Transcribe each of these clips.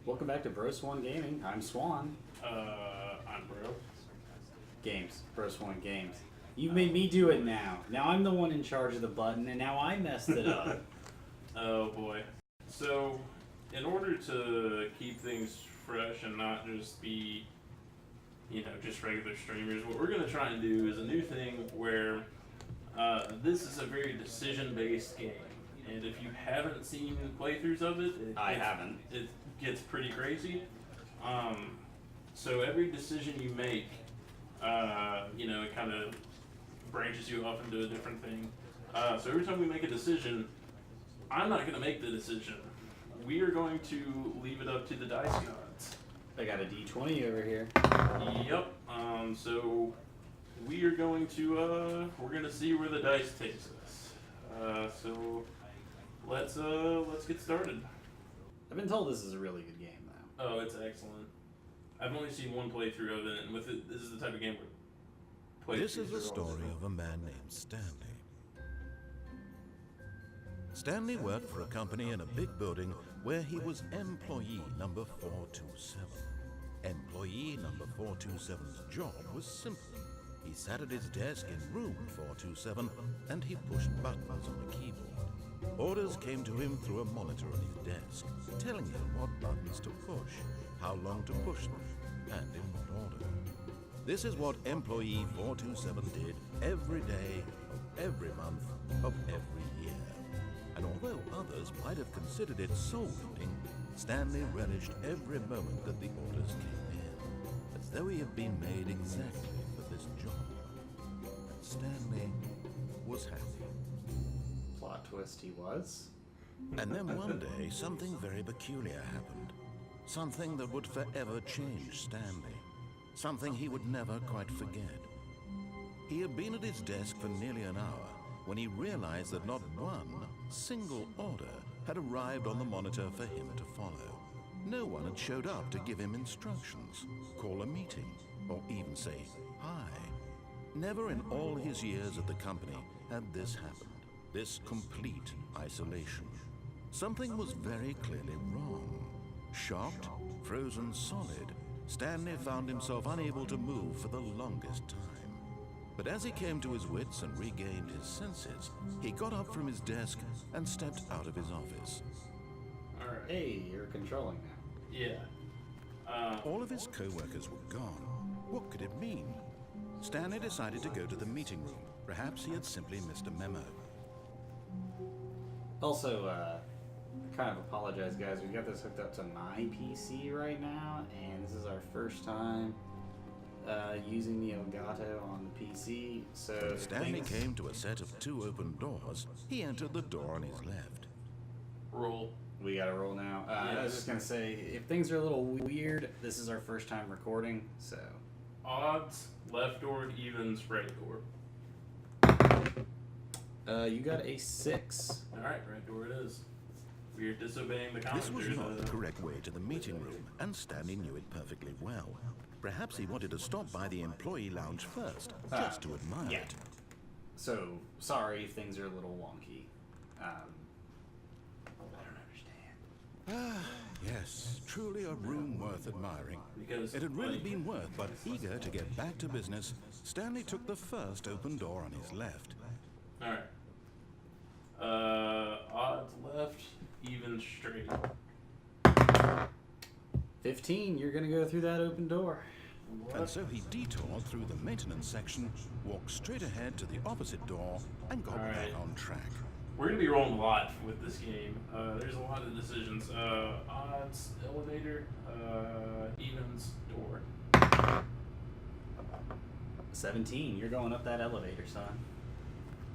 Welcome back to BroSwan Gaming. I'm Swan. I'm Bro. Games. BroSwan Games. You made me do it now. Now I'm the one in charge of the button, and now I messed it up. Oh boy. So, in order to keep things fresh and not just be, just regular streamers, what we're going to try and do is a new thing where this is a very decision-based game. And if you haven't seen playthroughs of it, it gets pretty crazy. So every decision you make, it kind of branches you off into a different thing. So every time we make a decision, I'm not going to make the decision. We are going to leave it up to the dice gods. I got a D20 over here. Yep. So we are going to we're going to see where the dice takes us. So let's get started. I've been told this is a really good game, though. Oh, it's excellent. I've only seen one playthrough of it, and with it, this is the type of game where This is the story of a man named Stanley. Stanley worked for a company in a big building where he was employee number 427. Employee number 427's job was simple. He sat at his desk in room 427 and he pushed buttons on a keyboard. Orders came to him through a monitor on his desk, telling him what buttons to push, how long to push them, and in what order. This is what employee 427 did every day of every month of every year. And although others might have considered it soul-eating, Stanley relished every moment that the orders came in, as though he had been made exactly for this job. And Stanley was happy. Plot twist, he was. And then one day, something very peculiar happened. Something that would forever change Stanley. Something he would never quite forget. He had been at his desk for nearly an hour when he realized that not one single order had arrived on the monitor for him to follow. No one had showed up to give him instructions, call a meeting, or even say hi. Never in all his years at the company had this happened. This complete isolation. Something was very clearly wrong. Shocked, frozen solid, Stanley found himself unable to move for the longest time. But as he came to his wits and regained his senses, he got up from his desk and stepped out of his office. All right. Hey, you're controlling now. Yeah. All of his co-workers were gone. What could it mean? Stanley decided to go to the meeting room. Perhaps he had simply missed a memo. Also, kind of apologize, guys. We got this hooked up to my PC right now, and this is our first time using the Elgato on the PC. So Stanley came to a set of two open doors. He entered the door on his left. Roll. We gotta roll now. I was just gonna say, if things are a little weird, this is our first time recording, so. Odds, left door, evens, right door. You got a 6. Alright, right door it is. We are disobeying the This was commenters. not the correct way to the meeting room, and Stanley knew it perfectly well. Perhaps he wanted to stop by the employee lounge first, just to admire yeah. it. So, sorry if things are a little wonky. I don't understand. Yes, truly a room worth admiring. Because It had really been worth, but eager to get back to business, Stanley took the first open door on his left. Alright. Odds left, even straight. 15, you're gonna go through that open door. And so he detoured through the maintenance section, walked straight ahead to the opposite door, and got back Alright. on track. We're gonna be rolling a lot with this game. There's a lot of decisions. Odds, elevator, evens, door. 17, you're going up that elevator, son.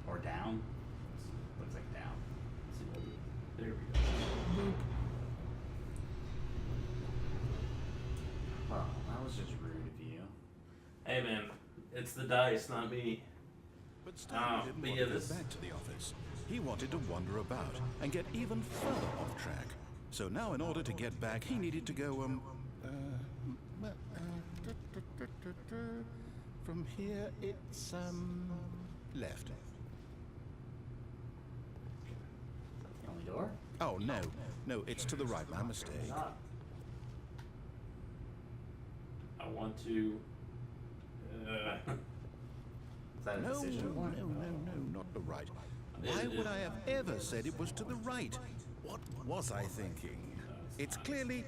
Or down. Looks like down. Let's see what we- There we go. Well, that was just rude of you. Hey man, it's the dice, not me. But Stanley didn't but want yeah, to go this- back to the office. He wanted to wander about and get even further off track. So now in order to get back, he needed to go, from here it's, left. The only door? Oh, no, it's to the right, my mistake. Not. want to. Is that a No, decision point? no, not the right. Why would I have ever said it was to the right? What was I thinking? It's clearly...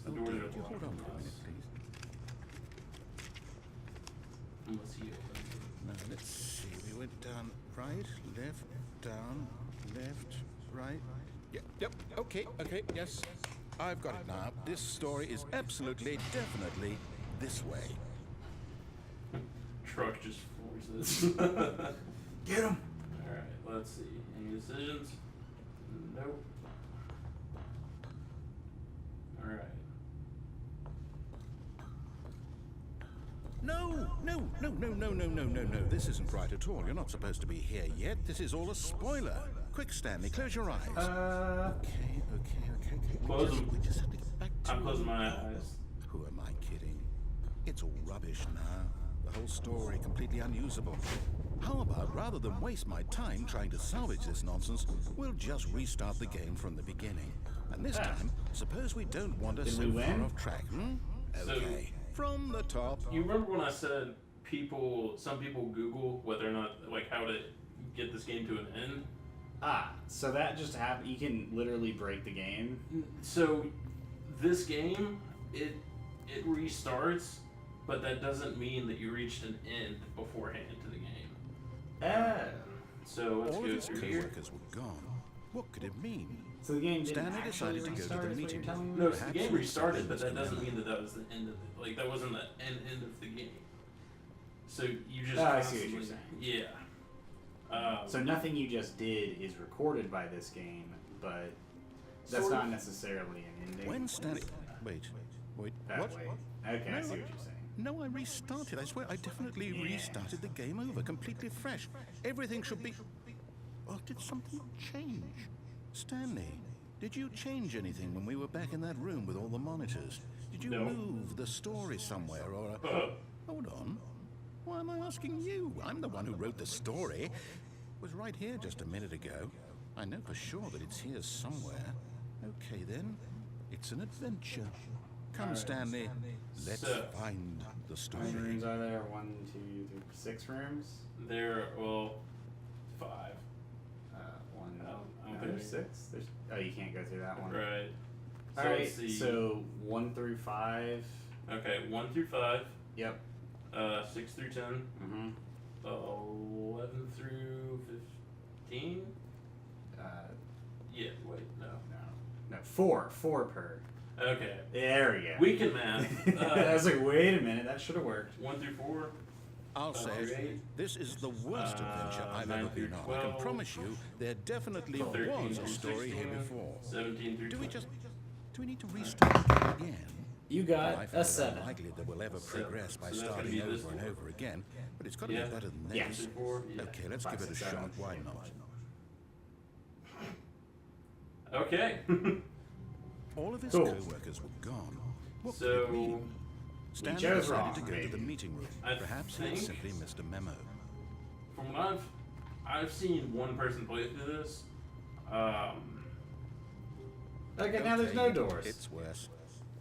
The Oh, doors dear, are would you hold on locked for a on us. minute, please? Unless he opens it. Now, let's see. We went down, right, left, down, left, right. Yep, okay, yes. I've got it now. This story is absolutely, definitely this way. Truck just forces. Get him! Alright, let's see. Any decisions? Nope. Alright. No. This isn't right at all. You're not supposed to be here yet. This is all a spoiler. Quick, Stanley, close your eyes. Okay. Close them. We just have to get back to... I'm closing my eyes. Who am I kidding? It's all rubbish now. The whole story completely unusable. How about, rather than waste my time trying to salvage this nonsense, we'll just restart the game from the beginning. And this time, suppose we don't wander Did so we far win? off track, So- Okay. From the top. You remember when I said some people Google whether or not, like, how to get this game to an end? So that just happened. You can literally break the game. So, this game, it restarts, but that doesn't mean that you reached an end beforehand to the game. So let's All go of his through here. co-workers were gone. What could it mean? So the game didn't Stanley actually decided to go to restart, the is what meeting you're telling room. me? No, so the Perhaps game we restarted, started but that this doesn't together. mean that was the end of it. Like, that wasn't the end of the game. So you just I see what constantly... you're saying. Yeah. So nothing you just did is recorded by this game, but that's Sort not of. necessarily an ending. When Stanley... Wait. That What? way. Okay, I see what you're saying. No, I restarted. I swear, I definitely restarted the game over, completely fresh. Everything should be... Or did something change? Stanley, did you change anything when we were back in that room with all the monitors? Did you No. move the story somewhere, or... Hold on. Why am I asking you? I'm the one who wrote the story. It was right here just a minute ago. I know for sure that it's here somewhere. Okay, then. It's an adventure. Come, Stanley. Let's So- find the How many story. rooms are there? 1, 2, 3, 6 rooms? There, well, 5. 1, I don't no, think there's 6. There's, oh, you can't go through that one. Right. So All right. let's see. So 1 through 5. Okay, 1 through 5, Yep. 6 through 10, Mm-hmm. 11 through 15? Yeah, wait, no. No. 4 per. Okay, There we go. we can math. I was like, wait a minute, that should have worked. 1 through 4, I'll say it. Okay. This is the worst adventure I've 9 ever through been on. I can 12, promise you there definitely 13 was a through story 16, here before. 17 through Do we 20. just... Do we need to restart the game again? You Well, I got find a it 7. unlikely that we'll ever Seven. progress by So that's starting gonna be this over and one. over again, but it's got to Yeah. be better than Yeah. 1 this. through 4, yeah. Okay, let's 5, give it a 6, 7. shot. Why not? Okay. All of his Cool. co-workers were gone. What could So, it mean? Stanley chose decided wrong, to go to maybe. the meeting room. I Perhaps he think- simply missed a memo. from what I've seen one person play through this. Okay, now there's no Okay, doors. It's worse.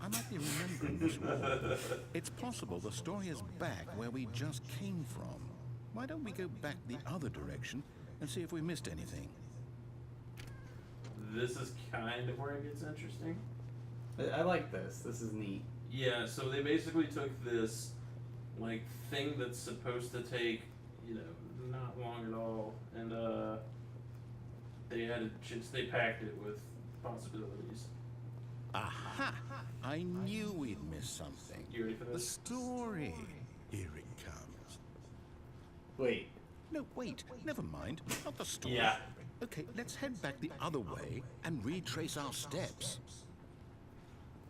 I might be remembering this wrong. It's possible the story is back where we just came from. Why don't we go back the other direction and see if we missed anything? This is kind of where it gets interesting. I like this. This is neat. Yeah, so they basically took this, like, thing that's supposed to take, not long at all, and, they packed it with possibilities. Aha! I knew we'd missed something. You ready for The this? story. Here it comes. Wait. No, wait. Never mind. Not the story. Yeah. Okay, let's head back the other way and retrace our steps.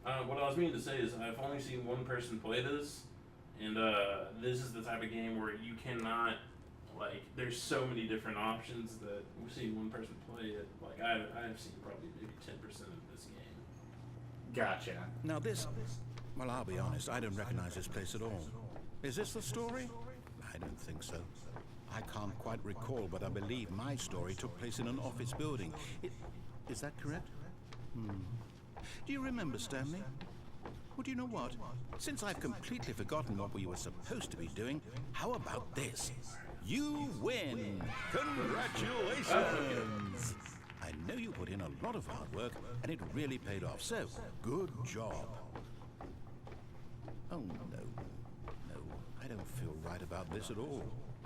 What I was meaning to say is I've only seen one person play this, and, this is the type of game where you cannot, like, there's so many different options that we've seen one person play it. Like, I've seen probably maybe 10% of this game. Gotcha. Now this... Well, I'll be honest, I don't recognize this place at all. Is this the story? I don't think so. I can't quite recall, but I believe my story took place in an office building. Is that correct? Do you remember, Stanley? Well, do you know what? Since I've completely forgotten what we were supposed to be doing, how about this? You win! Congratulations! I know you put in a lot of hard work, and it really paid off, so good job. Oh, no. No, I don't feel right about this at all.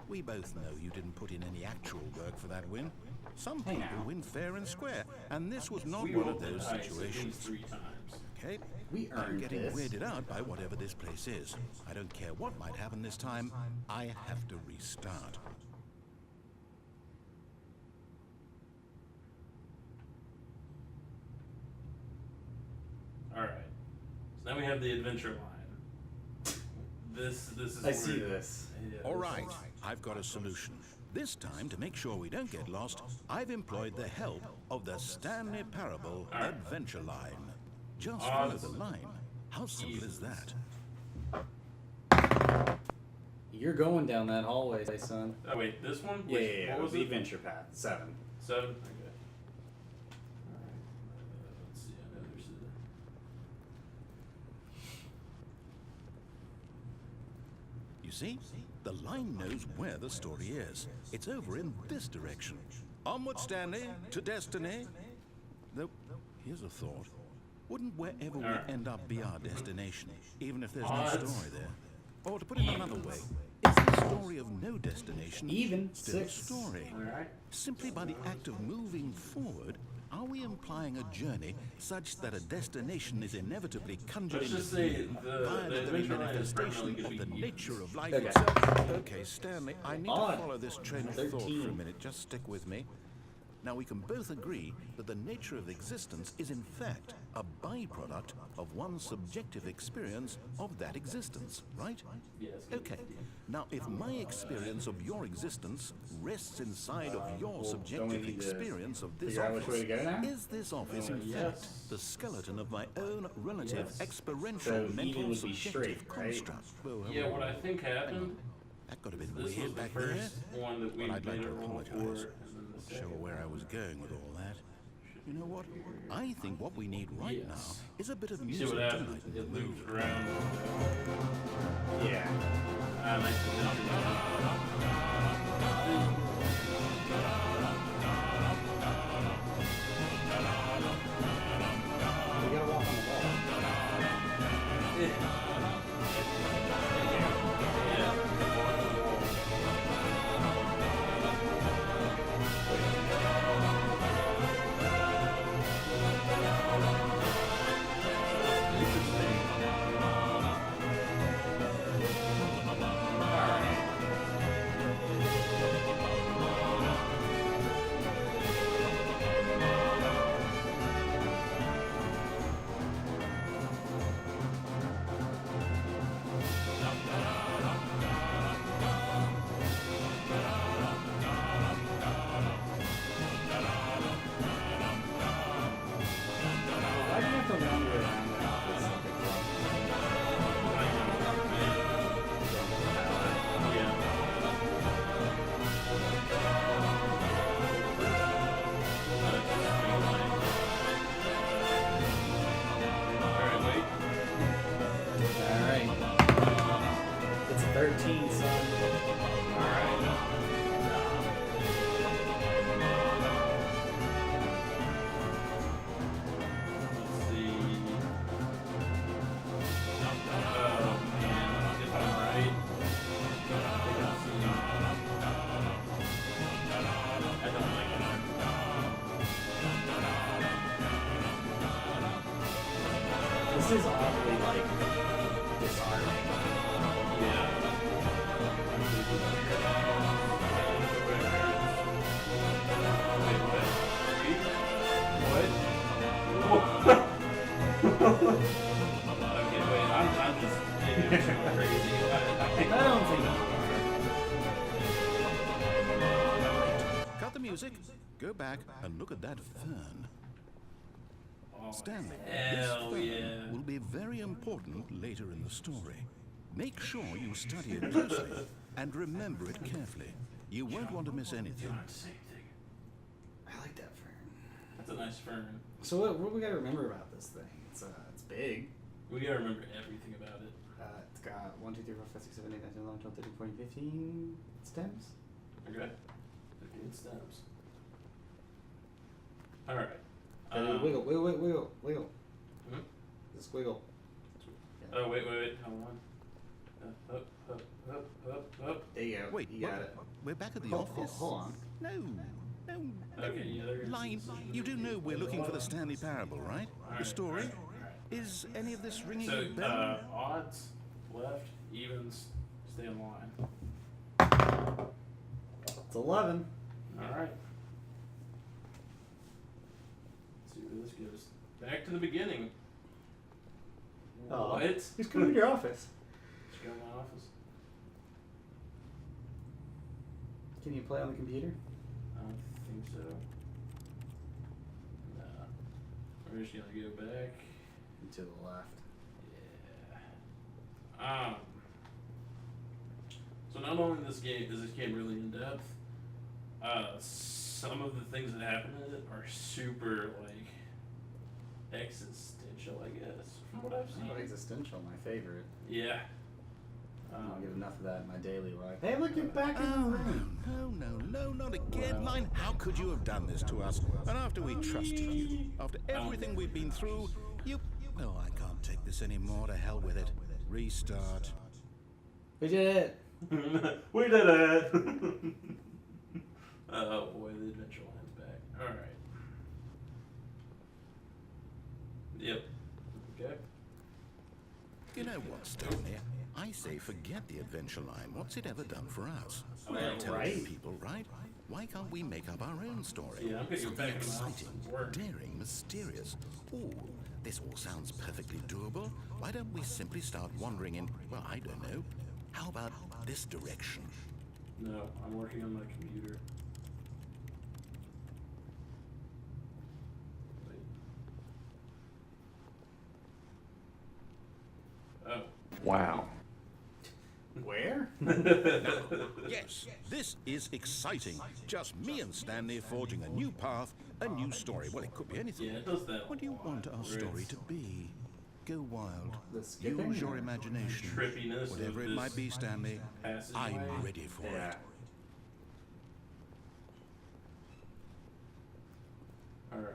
We both know you didn't put in any actual work for that win. Some people win fair and square, and this was not one of those situations. 3 times. Okay? We I'm earned getting this. weirded out by whatever this place is. I don't care what might happen this time. I have to restart. All right. So now we have the adventure line. This is. I see this. Yeah, All this right, is- I've got a solution. This time, to make sure we don't get lost, I've employed the help of the Stanley Parable Adventure Line. Just follow the line. How simple is that? You're going down that hallway, son. Oh wait, this one? Yeah. What was the it? adventure path. 7. 7? Okay. Alright. Let's see. I know there's a... You see? The line knows where the story is. It's over in this direction. Onward, Stanley, to destiny. Though, here's a thought. Wouldn't wherever we end up be our destination, even if there's no story there? Or to put it another way, is the story of no destination Even still a 6. story? Alright. Simply by the act of moving forward, are we implying a journey such that a destination is inevitably conjured Let's into just say being the via the very adventure line is manifestation primarily of the gonna be nature of life Okay. itself? Okay, Stanley, I need Odd. to follow this train of thought for a 13. minute. Just stick with me. Now, we can both agree that the nature of existence is in fact a byproduct of one's subjective experience of that existence, right? Yes. Okay. Now, if my experience of your existence rests inside of your Well, don't subjective we need to experience of this figure out which way office, to go now? is this office in yes. fact the skeleton of my own relative Yes. experiential So even mental would be subjective straight, right? construct? Well, Yeah, what I think happened, that got a bit this was weird the back there. first one that we But I'd like made to a roll for, apologize. and then the Sure second where I was going with all that. You know what? I think what we need right Yes. now is a bit of See music what to happens? lighten the It mood. loops around. Yeah. Nice We gotta walk on the wall. Why do you have to wander around the office like a drunk? Alright. It's 13, son. This is oddly like disarming. I don't think Cut the music, go back and look at that fern. Stanley, this Hell fern yeah. will be very important later in the story. Make sure you study it closely and remember it carefully. You won't want to miss anything. I like that fern. That's a nice fern. So what we gotta remember about this thing? It's big. We gotta remember everything about it. It's got 1, 2, 3, 4, 5, 6, 7, 8, 9, 10, 11, 12, 13, 14, 15 stems. Okay. 15 stems. Alright. Wiggle, wiggle, wiggle, wiggle, wiggle. Hmm? Just wiggle. Yeah. Oh, wait. Hold on. Up. There you go. Wait, you got it. we're back at the Hold office. on. No. Okay, yeah, there is. Line, you do know we're looking for the Stanley Parable, right? Alright, The story? alright. Is any of this ringing So, a bell? odds, left, evens, stay in line. It's 11. Alright. Let's see where this goes. Back to the beginning. Oh. What? He's coming to your office. Let's go in my office. Can you play on the computer? I don't think so. Nah. We're just gonna go back. To the left. Yeah. So not only is this game really in depth, some of the things that happen in it are super like existential, I guess, from what I've seen. Oh, existential, my favorite. Yeah. I don't get enough of that in my daily life. Hey, look, you're back in the room. No, not again, Line. How could you have done this to us? And after we trusted you, after everything we've been through, you... Oh, I can't take this anymore. To hell with it. Restart. We did it. We did it! Oh boy, the adventure line's back. Alright. Yep. Okay. You know what, Stanley? I say forget the adventure line. What's it ever done for us? Well, We're intelligent right. people, right? Why can't we make up our own story? Yeah, I'm putting you Something back in the house. exciting, Work. daring, mysterious. Ooh, this all sounds perfectly doable. Why don't we simply start wandering in, well, I don't know. How about this direction? No, I'm working on my computer. Wait. Oh. Wow. Where? Yes, this is exciting. Just me and Stanley forging a new path, a new story. Well, it could be anything. Yeah, it does that. What do you want our story to be? Go wild. The skipping? Use your imagination. Trippiness Whatever of it might this be, Stanley, passageway. I'm ready for Yeah. it. Alright.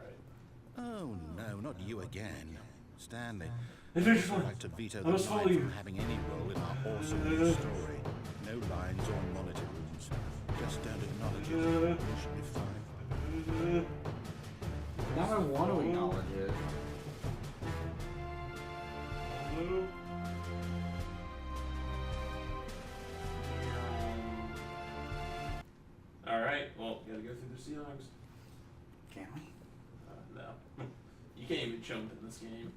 Oh, no, not you again. Stanley, Adventure I'd line. like to veto I the must follow line you. from having any role in our awesome new story. No lines or monitor rooms. Just don't acknowledge it. It should be fine. Now I want to acknowledge it. Hello? Alright, well, gotta go through the ceilings. Can we? No. You can't even jump in this game.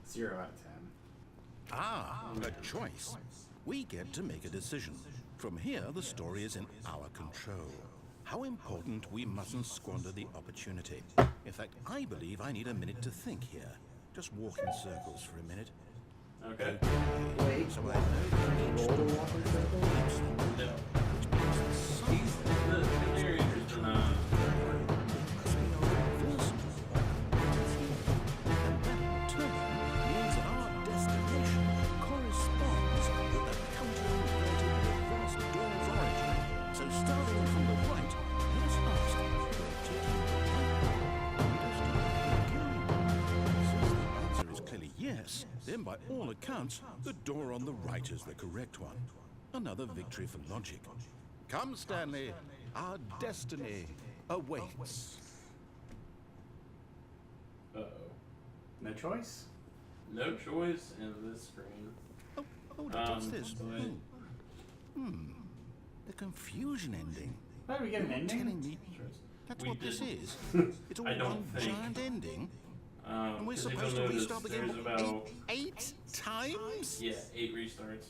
0 out of 10. Ah, a choice. We get to make a decision. From here, the story is in our control. How important we mustn't squander the opportunity. In fact, I believe I need a minute to think here. Just walk in circles for a minute. Okay. Wait. So I know Roll to walk in circles? No. which means that some The narrator's been, must be irreversible. And that in turn means that our destination corresponds with the counter-inverted reverse door's origin. So starting from the right, let us ask, taking the right, does it Since the answer is clearly yes, then by all accounts, the door on the right is the correct one. Another victory for logic. Come, Stanley, our destiny awaits. uh-oh. No choice? No choice in this screen. Oh, hold on, what's this? Wait. The confusion ending. How do we get an You're ending? telling me that's We what this didn't. is? It's all I don't one think. giant ending? And we're 'Cause if supposed you'll to notice, restart the game there's about, eight times? yeah, 8 restarts.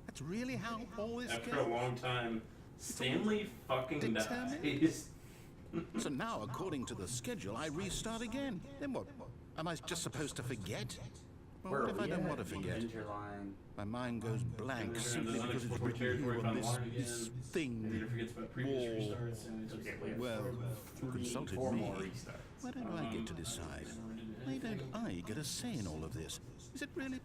That's really how all this After a goes? long time, Stanley fucking Determined? dies. So now, according to the schedule, I restart again. Then what? Am I just supposed to forget? Well, Where what are if I we don't at? want to forget? Adventure line. My mind goes blank There's simply because it's unexplored written territory, here on find this water again. Maybe thing. it forgets about previous Wall. restarts. And it just Okay, we have Well, you 4 consulted more me. restarts. Why don't I get to decide? Why don't I get a say in all of this? Is it really?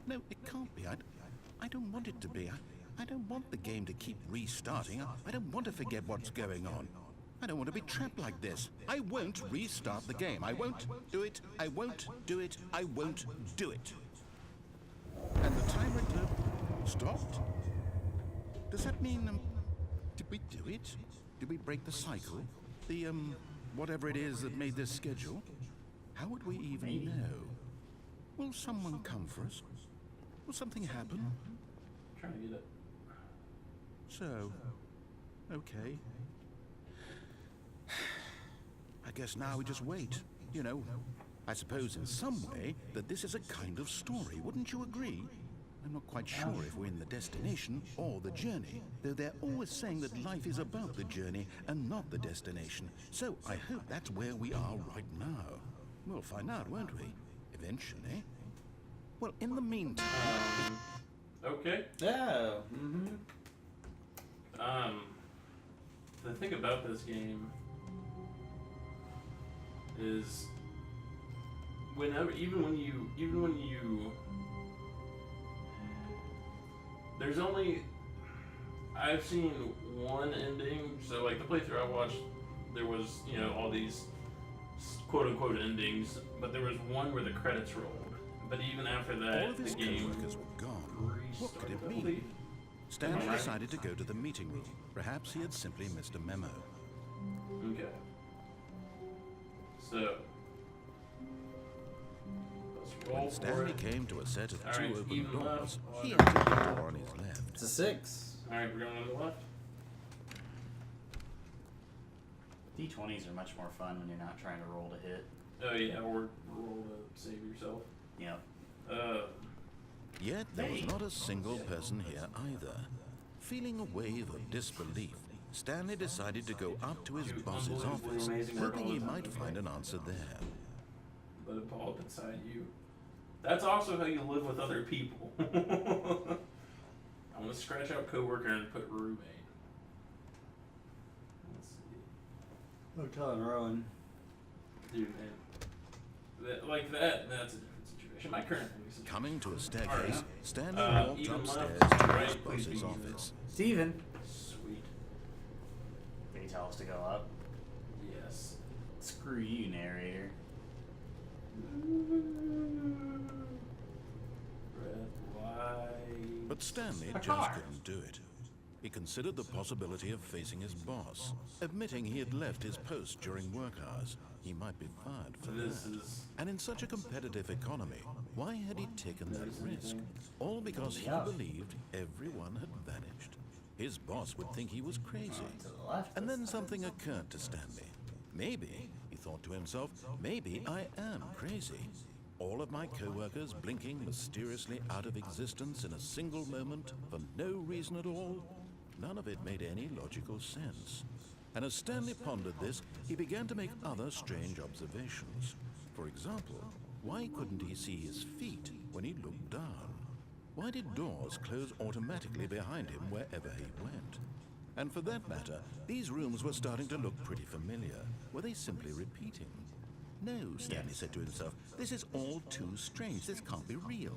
No, it can't be. I don't want it to be. I don't want the game to keep restarting. I don't want to forget what's going on. I don't want to be trapped like this. I won't restart the game. I won't do it. I won't do it. I won't do it. And the timer stopped? Does that mean, did we do it? Did we break the cycle? The, whatever it is that made this schedule? How would we even know? Will someone come for us? Will something happen? I'm trying to get it. So, okay. I guess now we just wait, you know. I suppose in some way that this is a kind of story, wouldn't you agree? I'm not quite sure if we're in the destination or the journey, though they're always saying that life is about the journey and not the destination. So I hope that's where we are right now. We'll find out, won't we? Eventually. Well, in the meantime... Okay. Oh. The thing about this game is even when you there's only I've seen one ending, so like the playthrough I watched, there was, you know, all these quote unquote endings, but there was one where the credits rolled. But even after that, all of his the game co-workers were gone. What could it restarted, I mean? believe. Stanley decided to go to the meeting room. Perhaps he had simply missed a memo. Okay. So let's roll When for Stanley it. came to a set of All two right, open even doors, left. he entered the door on his left. It's a 6. All right, we're going on the left. D20s are much more fun when you're not trying to roll to hit. Oh yeah, or roll to save yourself. Yep. Yet there was not a single person here either. Feeling a wave of disbelief, Stanley decided to go up to his boss's office, hoping he might find an answer there. Let it ball up inside you. That's also how you live with other people. I'm gonna scratch out coworker and put roommate. Let's see. I'm telling Rowan. Dude, man. Like that's a different situation. My current situation. Coming to a staircase, Alright. Stanley walked Even upstairs left, to his right, please boss's be office. Steven. Sweet. Did he tell us to go up? Yes. Screw you, narrator. Red, white. But Stanley A just car. couldn't do it. He considered the possibility of facing his boss, admitting he had left his post during work hours. He might be fired for This that. is And in such a competitive economy, why had he taken that risk? All because he believed everyone had vanished. His boss would think he was crazy. To the left. And then something occurred to Stanley. Maybe, he thought to himself, maybe I am crazy. All of my co-workers blinking mysteriously out of existence in a single moment for no reason at all. None of it made any logical sense. And as Stanley pondered this, he began to make other strange observations. For example, why couldn't he see his feet when he looked down? Why did doors close automatically behind him wherever he went? And for that matter, these rooms were starting to look pretty familiar. Were they simply repeating? No, Stanley said to himself, this is all too strange. This can't be real.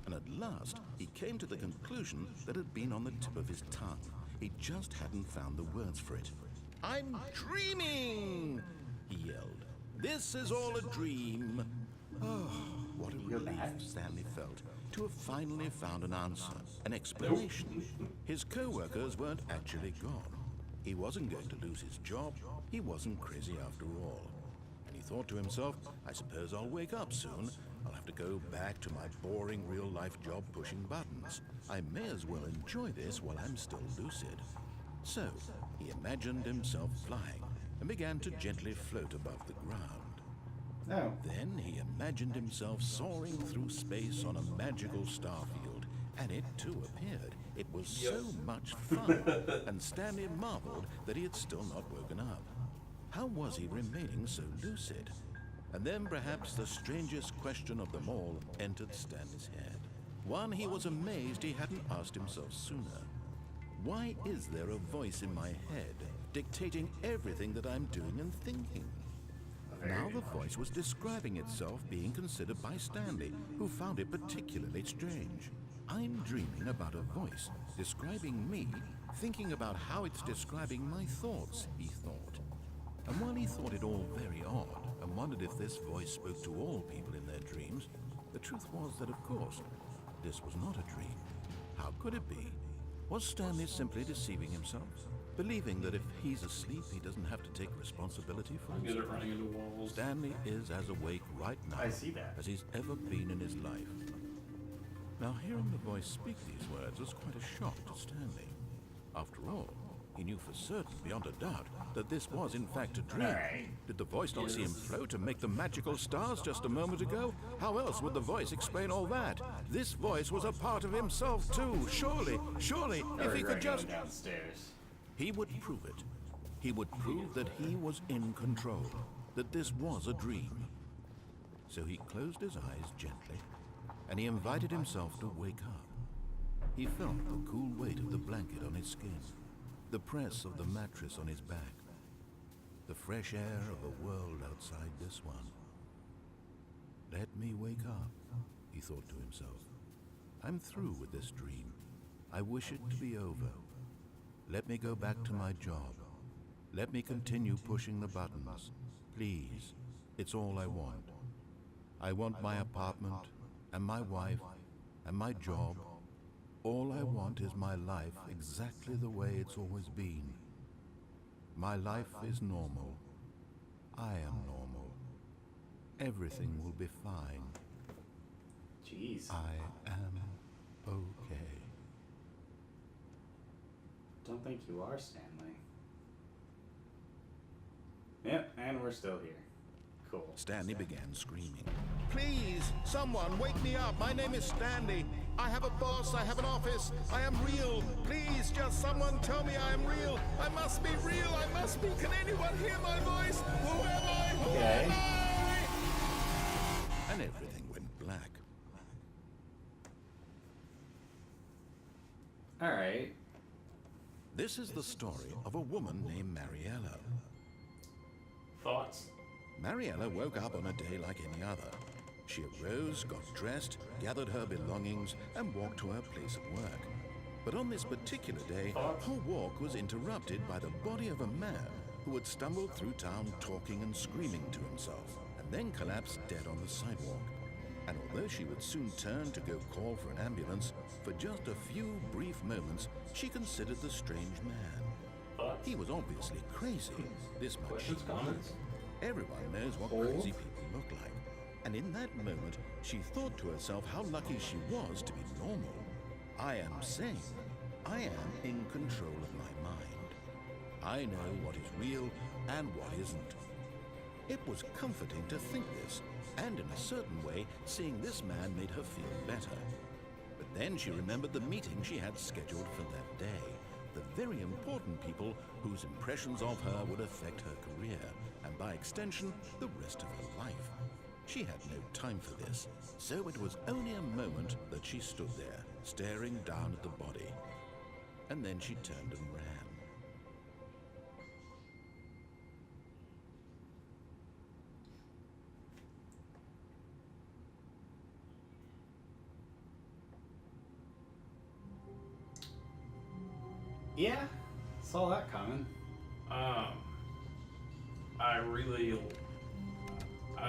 And at last, he came to the conclusion that had been on the tip of his tongue. He just hadn't found the words for it. I'm dreaming, he yelled. This is all a dream. Oh, what a relief Stanley felt to have finally found an answer, an explanation. His co-workers weren't actually gone. He wasn't going to lose his job. He wasn't crazy after all. And he thought to himself, I suppose I'll wake up soon. I'll have to go back to my boring real-life job pushing buttons. I may as well enjoy this while I'm still lucid. So, he imagined himself flying and began to gently float above the ground. No. Then he imagined himself soaring through space on a magical starfield, and it too appeared. It was so much fun, and Stanley marveled that he had still not woken up. How was he remaining so lucid? And then perhaps the strangest question of them all entered Stanley's head. One he was amazed he hadn't asked himself sooner. Why is there a voice in my head dictating everything that I'm doing and thinking? Now the voice was describing itself being considered by Stanley, who found it particularly strange. I'm dreaming about a voice describing me, thinking about how it's describing my thoughts, he thought. And while he thought it all very odd and wondered if this voice spoke to all people in their dreams, the truth was that, of course, this was not a dream. How could it be? Was Stanley simply deceiving himself? Believing that if he's asleep, he doesn't have to take responsibility for I'm good himself? at running into walls. Stanley is as awake right now I see that. as he's ever been in his life. Now, hearing the voice speak these words was quite a shock to Stanley. After all, he knew for certain, beyond a doubt, that this was in fact a dream. Alright. Did the voice not see him float and make the magical stars just a moment ago? How else would the voice explain all that? This voice was a part of himself too. Surely, if he could just... downstairs. He would prove it. He would prove that he was in control, that this was a dream. So he closed his eyes gently, and he invited himself to wake up. He felt the cool weight of the blanket on his skin, the press of the mattress on his back, the fresh air of a world outside this one. Let me wake up, he thought to himself. I'm through with this dream. I wish it to be over. Let me go back to my job. Let me continue pushing the buttons. Please, it's all I want. I want my apartment, and my wife, and my job. All I want is my life exactly the way it's always been. My life is normal. I am normal. Everything will be fine. Jeez. I am okay. Don't think you are, Stanley. Yep, and we're still here. Cool. Stanley began screaming. Please, someone, wake me up. My name is Stanley. I have a boss. I have an office. I am real. Please, just someone tell me I am real. I must be real. I must be. Can anyone hear my voice? Who am I? Who am I? And everything went black. Alright. This is the story of a woman named Mariella. Thoughts? Mariella woke up on a day like any other. She arose, got dressed, gathered her belongings, and walked to her place of work. But on this particular day, her walk was interrupted by the body of a man who had stumbled through town talking and screaming to himself, and then collapsed dead on the sidewalk. And although she would soon turn to go call for an ambulance, for just a few brief moments, she considered the strange man. Thoughts? He was obviously crazy. This much she Questions? knew. Comments? Everyone knows what crazy people look like. And in that moment, she thought to herself how lucky she was to be normal. I am sane. I am in control of my mind. I know what is real and what isn't. It was comforting to think this, and in a certain way, seeing this man made her feel better. But then she remembered the meeting she had scheduled for that day. The very important people whose impressions of her would affect her career, and by extension, the rest of her life. She had no time for this, so it was only a moment that she stood there, staring down at the body. And then she turned and ran. Yeah, saw that coming. I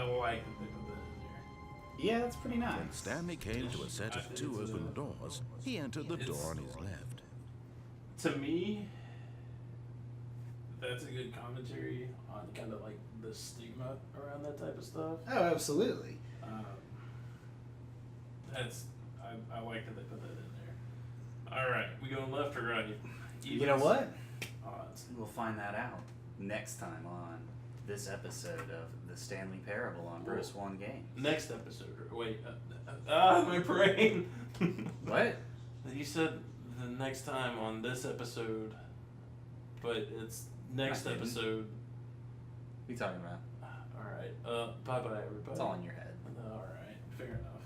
like that they put that in there. Yeah, that's pretty nice. When Stanley came to a set of two open doors, he entered the door on his left. To me, that's a good commentary on kind of like the stigma around that type of stuff. Oh, absolutely. I like that they put that in there. All right, we going left or right? You know what? Odds. We'll find that out next time on this episode of the Stanley Parable on BroSwan Games. Next episode. Wait. My brain. What? You said the next time on this episode, but it's next I didn't. episode. What are you talking about? All right. Bye bye everybody. It's all in your head. All right. Fair enough.